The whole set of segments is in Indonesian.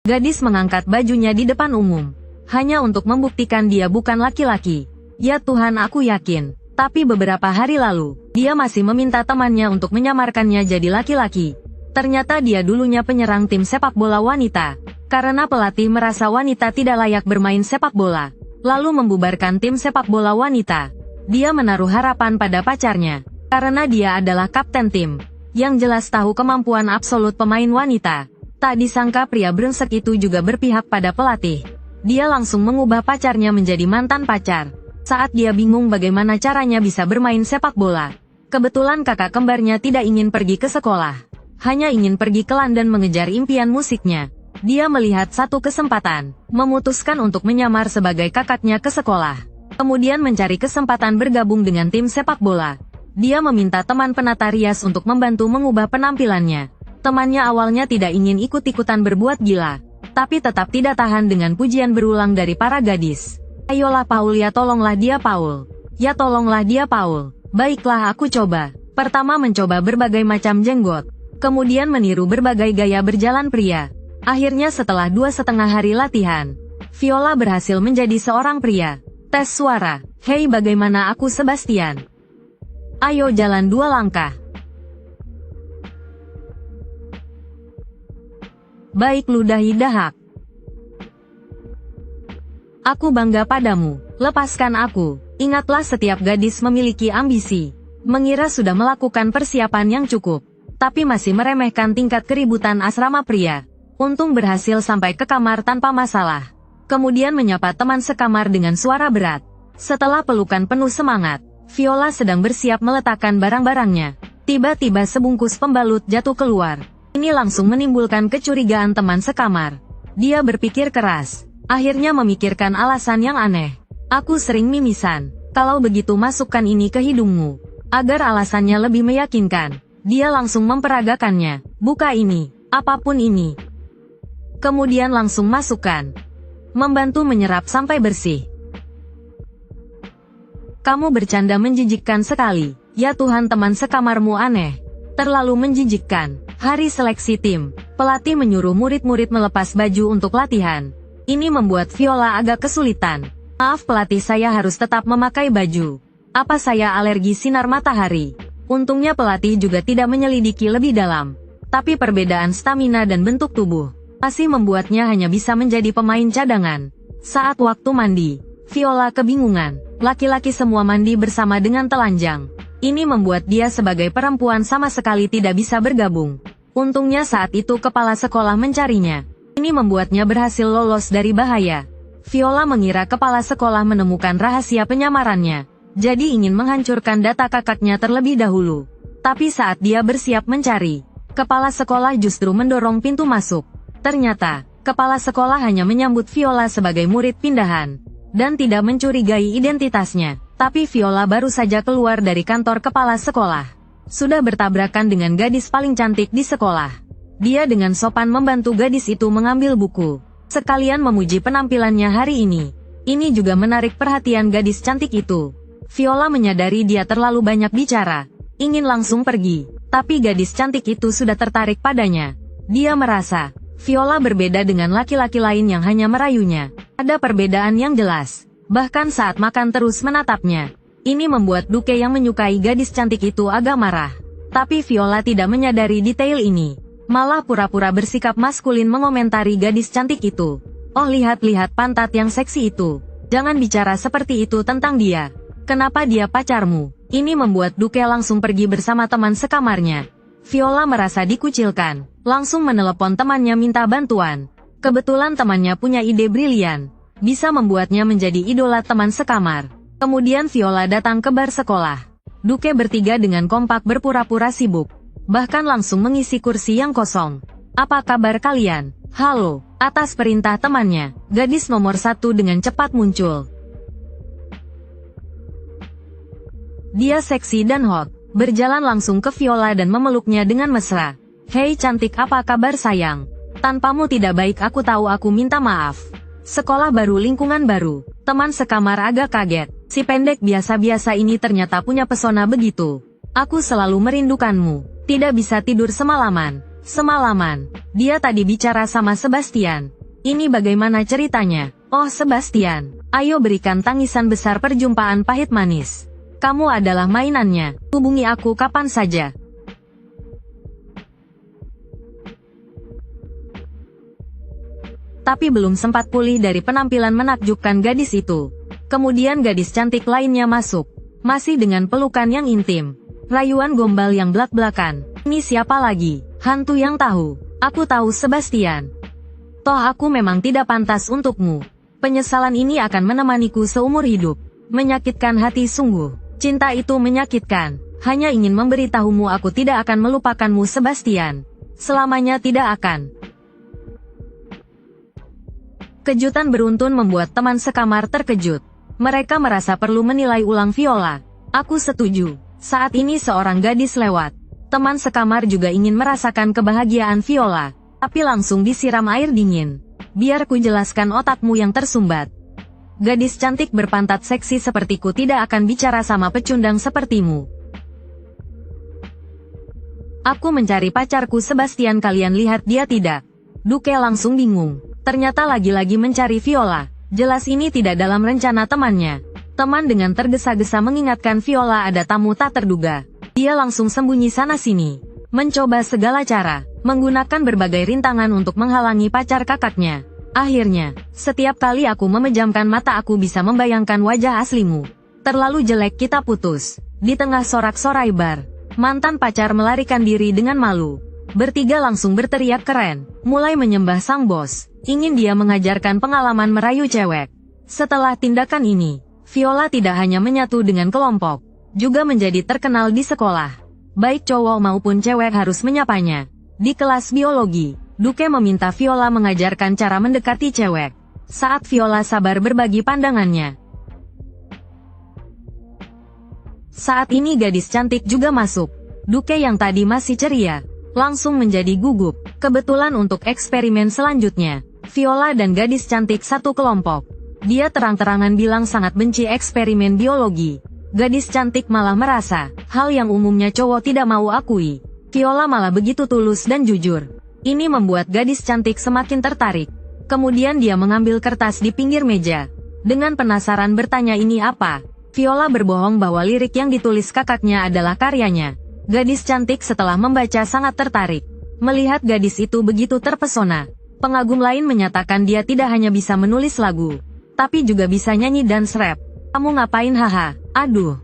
Gadis mengangkat bajunya di depan umum. Hanya untuk membuktikan dia bukan laki-laki. Ya Tuhan, aku yakin. Tapi beberapa hari lalu, dia masih meminta temannya untuk menyamarkannya jadi laki-laki. Ternyata dia dulunya penyerang tim sepak bola wanita. Karena pelatih merasa wanita tidak layak bermain sepak bola, lalu membubarkan tim sepak bola wanita. Dia menaruh harapan pada pacarnya. Karena dia adalah kapten tim, yang jelas tahu kemampuan absolut pemain wanita. Tak disangka pria brengsek itu juga berpihak pada pelatih. Dia langsung mengubah pacarnya menjadi mantan pacar. Saat dia bingung bagaimana caranya bisa bermain sepak bola. Kebetulan kakak kembarnya tidak ingin pergi ke sekolah. Hanya ingin pergi ke London mengejar impian musiknya. Dia melihat satu kesempatan, memutuskan untuk menyamar sebagai kakaknya ke sekolah. Kemudian mencari kesempatan bergabung dengan tim sepak bola. Dia meminta teman penata rias untuk membantu mengubah penampilannya. Temannya awalnya tidak ingin ikut-ikutan berbuat gila, tapi tetap tidak tahan dengan pujian berulang dari para gadis. Ayolah Paul, ya tolonglah dia Paul. Ya tolonglah dia Paul. Baiklah, aku coba. Pertama mencoba berbagai macam jenggot. Kemudian meniru berbagai gaya berjalan pria. Akhirnya setelah 2,5 hari latihan, Viola berhasil menjadi seorang pria. Tes suara. Hei, bagaimana aku Sebastian? Ayo jalan 2 langkah. Baik, ludahi dahak. Aku bangga padamu. Lepaskan aku. Ingatlah, setiap gadis memiliki ambisi. Mengira sudah melakukan persiapan yang cukup, tapi masih meremehkan tingkat keributan asrama pria. Untung berhasil sampai ke kamar tanpa masalah. Kemudian menyapa teman sekamar dengan suara berat. Setelah pelukan penuh semangat, Viola sedang bersiap meletakkan barang-barangnya. Tiba-tiba sebungkus pembalut jatuh keluar. Ini langsung menimbulkan kecurigaan teman sekamar. Dia berpikir keras. Akhirnya memikirkan alasan yang aneh. Aku sering mimisan. Kalau begitu masukkan ini ke hidungmu. Agar alasannya lebih meyakinkan, dia langsung memperagakannya. Buka ini. Apapun ini. Kemudian langsung masukkan. Membantu menyerap sampai bersih. Kamu bercanda menjijikkan sekali. Ya Tuhan, teman sekamarmu aneh. Terlalu menjijikkan. Hari seleksi tim, pelatih menyuruh murid-murid melepas baju untuk latihan. Ini membuat Viola agak kesulitan. Maaf pelatih, saya harus tetap memakai baju. Apa saya alergi sinar matahari? Untungnya pelatih juga tidak menyelidiki lebih dalam. Tapi perbedaan stamina dan bentuk tubuh masih membuatnya hanya bisa menjadi pemain cadangan. Saat waktu mandi, Viola kebingungan. Laki-laki semua mandi bersama dengan telanjang. Ini membuat dia sebagai perempuan sama sekali tidak bisa bergabung. Untungnya saat itu kepala sekolah mencarinya. Ini membuatnya berhasil lolos dari bahaya. Viola mengira kepala sekolah menemukan rahasia penyamarannya. Jadi ingin menghancurkan data kakaknya terlebih dahulu. Tapi saat dia bersiap mencari, kepala sekolah justru mendorong pintu masuk. Ternyata, kepala sekolah hanya menyambut Viola sebagai murid pindahan. Dan tidak mencurigai identitasnya. Tapi Viola baru saja keluar dari kantor kepala sekolah. Sudah bertabrakan dengan gadis paling cantik di sekolah. Dia dengan sopan membantu gadis itu mengambil buku. Sekalian memuji penampilannya hari ini. Ini juga menarik perhatian gadis cantik itu. Viola menyadari dia terlalu banyak bicara. Ingin langsung pergi. Tapi gadis cantik itu sudah tertarik padanya. Dia merasa, Viola berbeda dengan laki-laki lain yang hanya merayunya. Ada perbedaan yang jelas. Bahkan saat makan terus menatapnya. Ini membuat Duke yang menyukai gadis cantik itu agak marah. Tapi Viola tidak menyadari detail ini. Malah pura-pura bersikap maskulin mengomentari gadis cantik itu. Oh, lihat-lihat pantat yang seksi itu. Jangan bicara seperti itu tentang dia. Kenapa dia pacarmu? Ini membuat Duke langsung pergi bersama teman sekamarnya. Viola merasa dikucilkan. Langsung menelepon temannya minta bantuan. Kebetulan temannya punya ide brilian. Bisa membuatnya menjadi idola teman sekamar. Kemudian Viola datang ke bar sekolah. Duke bertiga dengan kompak berpura-pura sibuk. Bahkan langsung mengisi kursi yang kosong. Apa kabar kalian? Halo. Atas perintah temannya, gadis nomor 1 dengan cepat muncul. Dia seksi dan hot. Berjalan langsung ke Viola dan memeluknya dengan mesra. Hei cantik, apa kabar sayang? Tanpamu tidak baik, aku tahu, aku minta maaf. Sekolah baru, lingkungan baru. Teman sekamar agak kaget. Si pendek biasa-biasa ini ternyata punya pesona begitu. Aku selalu merindukanmu. Tidak bisa tidur semalaman. Semalaman, dia tadi bicara sama Sebastian. Ini bagaimana ceritanya? Oh Sebastian, ayo berikan tangisan besar perjumpaan pahit manis. Kamu adalah mainannya, hubungi aku kapan saja. Tapi belum sempat pulih dari penampilan menakjubkan gadis itu. Kemudian gadis cantik lainnya masuk. Masih dengan pelukan yang intim. Rayuan gombal yang belak-belakan. Ini siapa lagi? Hantu yang tahu. Aku tahu Sebastian. Toh aku memang tidak pantas untukmu. Penyesalan ini akan menemaniku seumur hidup. Menyakitkan hati sungguh. Cinta itu menyakitkan. Hanya ingin memberitahumu aku tidak akan melupakanmu Sebastian. Selamanya tidak akan. Kejutan beruntun membuat teman sekamar terkejut. Mereka merasa perlu menilai ulang Viola. Aku setuju. Saat ini seorang gadis lewat. Teman sekamar juga ingin merasakan kebahagiaan Viola. Tapi langsung disiram air dingin. Biar ku jelaskan otakmu yang tersumbat. Gadis cantik berpantat seksi sepertiku tidak akan bicara sama pecundang sepertimu. Aku mencari pacarku Sebastian, kalian lihat dia tidak? Duke langsung bingung. Ternyata lagi-lagi mencari Viola. Jelas ini tidak dalam rencana temannya. Teman dengan tergesa-gesa mengingatkan Viola ada tamu tak terduga. Dia langsung sembunyi sana-sini. Mencoba segala cara. Menggunakan berbagai rintangan untuk menghalangi pacar kakaknya. Akhirnya, setiap kali aku memejamkan mata aku bisa membayangkan wajah aslimu. Terlalu jelek, kita putus. Di tengah sorak-sorai bar. Mantan pacar melarikan diri dengan malu. Bertiga langsung berteriak keren. Mulai menyembah sang bos. Ingin dia mengajarkan pengalaman merayu cewek. Setelah tindakan ini, Viola tidak hanya menyatu dengan kelompok, juga menjadi terkenal di sekolah. Baik cowok maupun cewek harus menyapanya. Di kelas biologi, Duke meminta Viola mengajarkan cara mendekati cewek. Saat Viola sabar berbagi pandangannya. Saat ini gadis cantik juga masuk. Duke yang tadi masih ceria, langsung menjadi gugup. Kebetulan untuk eksperimen selanjutnya, Viola dan gadis cantik satu kelompok. Dia terang-terangan bilang sangat benci eksperimen biologi. Gadis cantik malah merasa, hal yang umumnya cowok tidak mau akui. Viola malah begitu tulus dan jujur. Ini membuat gadis cantik semakin tertarik. Kemudian dia mengambil kertas di pinggir meja. Dengan penasaran bertanya ini apa? Viola berbohong bahwa lirik yang ditulis kakaknya adalah karyanya. Gadis cantik setelah membaca sangat tertarik. Melihat gadis itu begitu terpesona. Pengagum lain menyatakan dia tidak hanya bisa menulis lagu, tapi juga bisa nyanyi dan rap. Kamu ngapain haha? Aduh.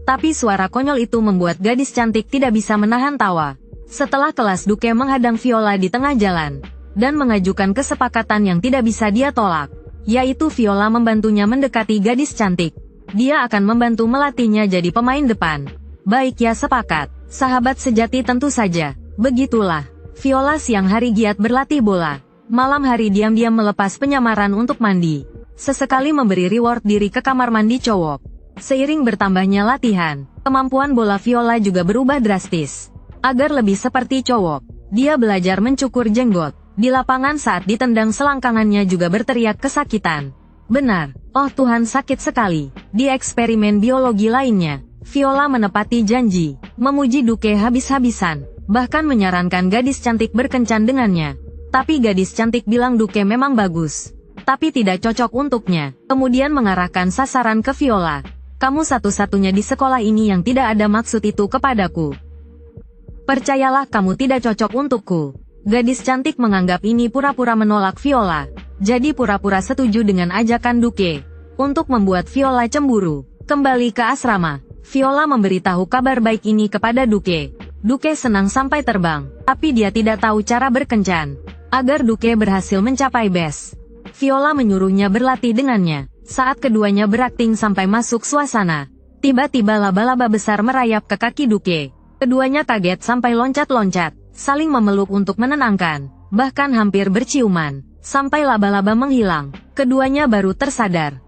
Tapi suara konyol itu membuat gadis cantik tidak bisa menahan tawa. Setelah kelas, Duke menghadang Viola di tengah jalan, dan mengajukan kesepakatan yang tidak bisa dia tolak, yaitu Viola membantunya mendekati gadis cantik. Dia akan membantu melatihnya jadi pemain depan. Baik ya, sepakat. Sahabat sejati tentu saja. Begitulah. Viola siang hari giat berlatih bola. Malam hari diam-diam melepas penyamaran untuk mandi. Sesekali memberi reward diri ke kamar mandi cowok. Seiring bertambahnya latihan, kemampuan bola Viola juga berubah drastis. Agar lebih seperti cowok, dia belajar mencukur jenggot. Di lapangan saat ditendang selangkangannya juga berteriak kesakitan. Benar, oh Tuhan sakit sekali. Di eksperimen biologi lainnya, Viola menepati janji, memuji Duke habis-habisan. Bahkan menyarankan gadis cantik berkencan dengannya. Tapi gadis cantik bilang Duke memang bagus, tapi tidak cocok untuknya. Kemudian mengarahkan sasaran ke Viola. Kamu satu-satunya di sekolah ini yang tidak ada maksud itu kepadaku. Percayalah kamu tidak cocok untukku. Gadis cantik menganggap ini pura-pura menolak Viola. Jadi pura-pura setuju dengan ajakan Duke. Untuk membuat Viola cemburu. Kembali ke asrama, Viola memberitahu kabar baik ini kepada Duke. Duke senang sampai terbang, tapi dia tidak tahu cara berkencan. Agar Duke berhasil mencapai best, Viola menyuruhnya berlatih dengannya. Saat keduanya berakting sampai masuk suasana, tiba-tiba laba-laba besar merayap ke kaki Duke. Keduanya kaget sampai loncat-loncat, saling memeluk untuk menenangkan, bahkan hampir berciuman. Sampai laba-laba menghilang, keduanya baru tersadar.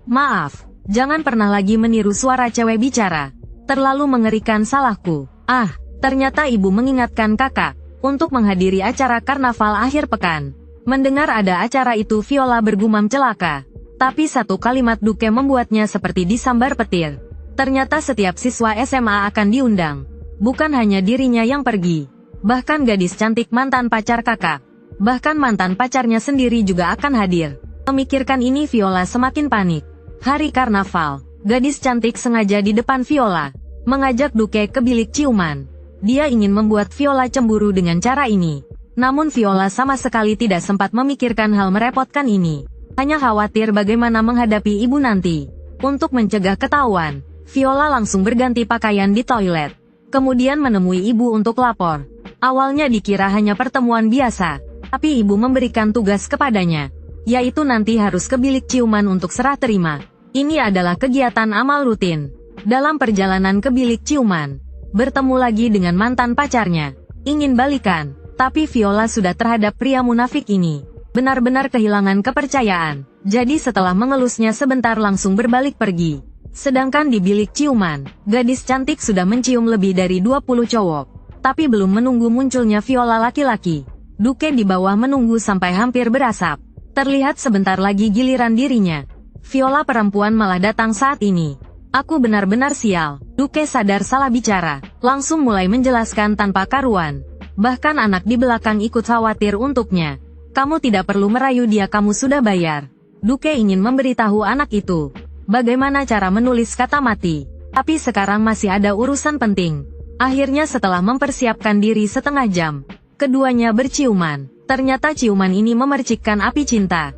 Maaf, jangan pernah lagi meniru suara cewek bicara. Terlalu mengerikan salahku. Ah, ternyata ibu mengingatkan kakak untuk menghadiri acara karnaval akhir pekan. Mendengar ada acara itu, Viola bergumam celaka. Tapi satu kalimat Duke membuatnya seperti disambar petir. Ternyata setiap siswa SMA akan diundang. Bukan hanya dirinya yang pergi. Bahkan gadis cantik mantan pacar kakak. Bahkan mantan pacarnya sendiri juga akan hadir. Memikirkan ini Viola semakin panik. Hari karnaval, gadis cantik sengaja di depan Viola mengajak Duke ke bilik ciuman. Dia ingin membuat Viola cemburu dengan cara ini. Namun Viola sama sekali tidak sempat memikirkan hal merepotkan ini. Hanya khawatir bagaimana menghadapi ibu nanti. Untuk mencegah ketahuan, Viola langsung berganti pakaian di toilet. Kemudian menemui ibu untuk lapor. Awalnya dikira hanya pertemuan biasa, tapi ibu memberikan tugas kepadanya, yaitu nanti harus ke bilik ciuman untuk serah terima. Ini adalah kegiatan amal rutin. Dalam perjalanan ke bilik ciuman, bertemu lagi dengan mantan pacarnya. Ingin balikan, tapi Viola sudah terhadap pria munafik ini. Benar-benar kehilangan kepercayaan. Jadi setelah mengelusnya sebentar langsung berbalik pergi. Sedangkan di bilik ciuman, gadis cantik sudah mencium lebih dari 20 cowok. Tapi belum menunggu munculnya Viola laki-laki. Duke di bawah menunggu sampai hampir berasap. Terlihat sebentar lagi giliran dirinya. Viola perempuan malah datang saat ini. Aku benar-benar sial. Duke sadar salah bicara. Langsung mulai menjelaskan tanpa karuan. Bahkan anak di belakang ikut khawatir untuknya. Kamu tidak perlu merayu dia, kamu sudah bayar. Duke ingin memberitahu anak itu bagaimana cara menulis kata mati. Tapi sekarang masih ada urusan penting. Akhirnya setelah mempersiapkan diri setengah jam, keduanya berciuman. Ternyata ciuman ini memercikkan api cinta.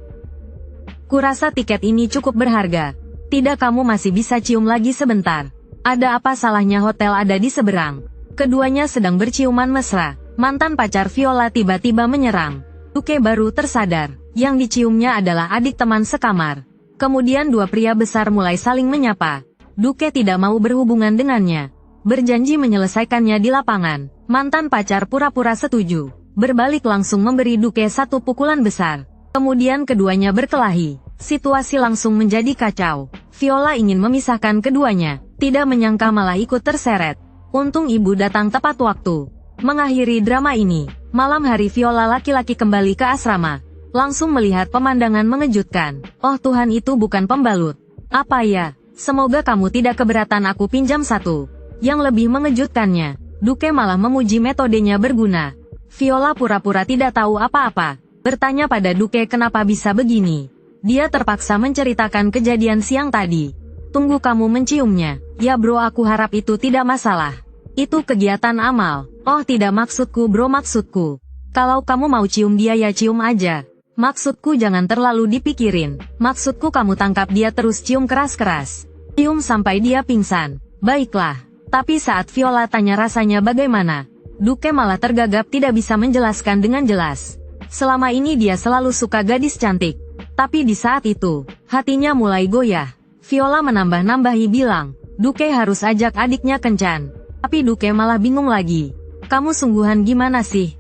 Kurasa tiket ini cukup berharga. Tidak, kamu masih bisa cium lagi sebentar. Ada apa salahnya, hotel ada di seberang. Keduanya sedang berciuman mesra. Mantan pacar Viola tiba-tiba menyerang. Duke baru tersadar, yang diciumnya adalah adik teman sekamar. Kemudian dua pria besar mulai saling menyapa. Duke tidak mau berhubungan dengannya. Berjanji menyelesaikannya di lapangan. Mantan pacar pura-pura setuju. Berbalik langsung memberi Duke satu pukulan besar. Kemudian keduanya berkelahi. Situasi langsung menjadi kacau. Viola ingin memisahkan keduanya. Tidak menyangka malah ikut terseret. Untung ibu datang tepat waktu. Mengakhiri drama ini, malam hari Viola laki-laki kembali ke asrama. Langsung melihat pemandangan mengejutkan. Oh Tuhan, itu bukan pembalut. Apa ya? Semoga kamu tidak keberatan aku pinjam satu. Yang lebih mengejutkannya, Duke malah memuji metodenya berguna. Viola pura-pura tidak tahu apa-apa. Bertanya pada Duke kenapa bisa begini. Dia terpaksa menceritakan kejadian siang tadi. Tunggu, kamu menciumnya? Ya bro, aku harap itu tidak masalah. Itu kegiatan amal. Oh tidak, maksudku bro, maksudku. Kalau kamu mau cium dia ya cium aja. Maksudku jangan terlalu dipikirin. Maksudku kamu tangkap dia terus cium keras-keras. Cium sampai dia pingsan. Baiklah. Tapi saat Viola tanya rasanya bagaimana, Duke malah tergagap tidak bisa menjelaskan dengan jelas. Selama ini dia selalu suka gadis cantik. Tapi di saat itu, hatinya mulai goyah. Viola menambah-nambahi bilang, Duke harus ajak adiknya kencan. Tapi Duke malah bingung lagi. Kamu sungguhan gimana sih?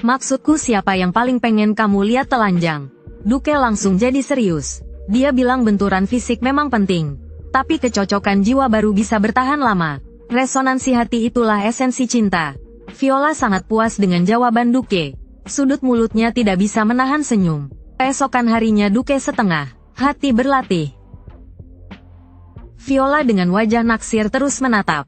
Maksudku siapa yang paling pengen kamu lihat telanjang? Duke langsung jadi serius. Dia bilang benturan fisik memang penting. Tapi kecocokan jiwa baru bisa bertahan lama. Resonansi hati itulah esensi cinta. Viola sangat puas dengan jawaban Duke. Sudut mulutnya tidak bisa menahan senyum. Keesokan harinya Duke setengah hati berlatih. Viola dengan wajah naksir terus menatap